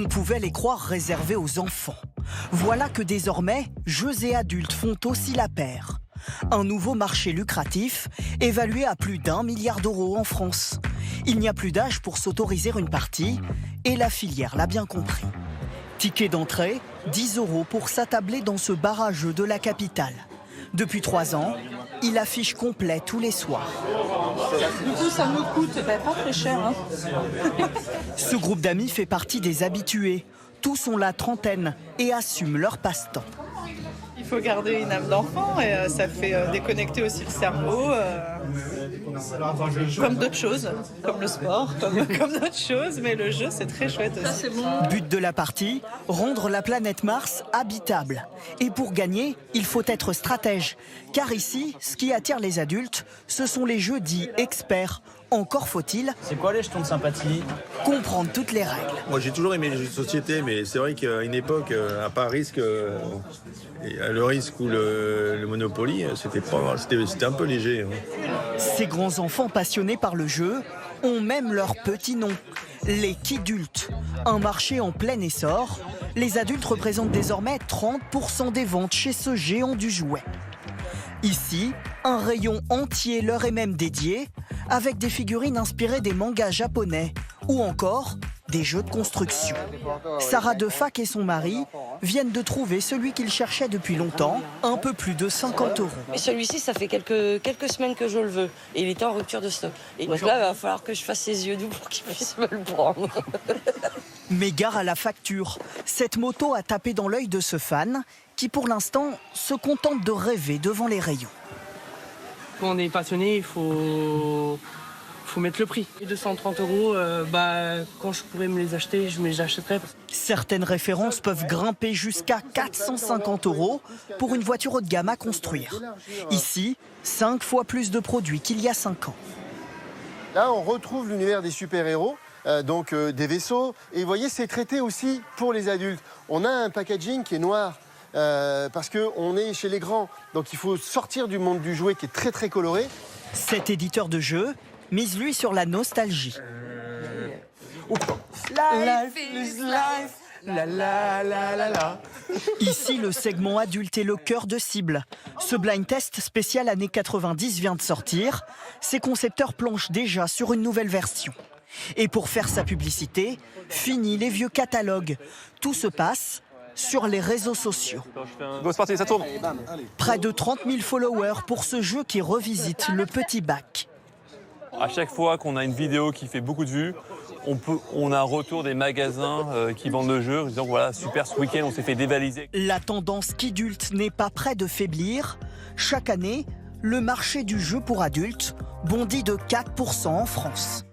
pouvait les croire réservés aux enfants. Voilà que désormais, jeux et adultes font aussi la paire. Un nouveau marché lucratif, évalué à plus d'1 milliard d'euros en France. Il n'y a plus d'âge pour s'autoriser une partie, et la filière l'a bien compris. Ticket d'entrée, 10 € pour s'attabler dans ce bar à jeux de la capitale. Depuis 3 ans, il affiche complet tous les soirs. Du coup, ça me coûte pas très cher. Hein. Ce groupe d'amis fait partie des habitués. Tous ont la trentaine et assument leur passe-temps. Il faut garder une âme d'enfant et ça fait déconnecter aussi le cerveau. Comme d'autres choses, comme le sport, comme d'autres choses, mais le jeu c'est très chouette aussi. Ça, c'est bon. But de la partie, rendre la planète Mars habitable. Et pour gagner, il faut être stratège. Car ici, ce qui attire les adultes, ce sont les jeux dits experts. Encore faut-il... C'est quoi les jetons de sympathie? Comprendre toutes les règles. Moi j'ai toujours aimé les jeux de société, mais c'est vrai qu'à une époque, à part risque, le risque ou le Monopoly, c'était un peu léger. Hein. Ces grands enfants passionnés par le jeu ont même leur petit nom, les Kidultes. Un marché en plein essor, les adultes représentent désormais 30% des ventes chez ce géant du jouet. Ici, un rayon entier leur est même dédié, avec des figurines inspirées des mangas japonais ou encore des jeux de construction. Sarah Defac et son mari viennent de trouver celui qu'ils cherchaient depuis longtemps, un peu plus de 50 €. Mais celui-ci, ça fait quelques semaines que je le veux. Et il était en rupture de stock. Et donc là, il va falloir que je fasse ses yeux doux pour qu'il puisse me le prendre. Mais gare à la facture. Cette moto a tapé dans l'œil de ce fan qui, pour l'instant, se contente de rêver devant les rayons. Quand on est passionné, il faut mettre le prix. 230 €, quand je pourrais me les acheter, je me les achèterais. Certaines références peuvent grimper jusqu'à 450 € pour une voiture haut de gamme à construire. Ici, 5 fois plus de produits qu'il y a 5 ans. Là, on retrouve l'univers des super-héros. Donc des vaisseaux. Et vous voyez, c'est traité aussi pour les adultes. On a un packaging qui est noir parce qu'on est chez les grands. Donc il faut sortir du monde du jouet qui est très très coloré. Cet éditeur de jeux mise lui sur la nostalgie. Life is life. La la la la la. Ici, le segment adulte est le cœur de cible. Ce blind test spécial années 90 vient de sortir. Ses concepteurs planchent déjà sur une nouvelle version. Et pour faire sa publicité, fini les vieux catalogues. Tout se passe sur les réseaux sociaux. Go, c'est parti, ça tourne. Près de 30 000 followers pour ce jeu qui revisite le petit bac. À chaque fois qu'on a une vidéo qui fait beaucoup de vues, on a un retour des magasins qui vendent le jeu en disant voilà, super, ce week-end on s'est fait dévaliser. La tendance Kidult n'est pas près de faiblir. Chaque année, le marché du jeu pour adultes bondit de 4% en France.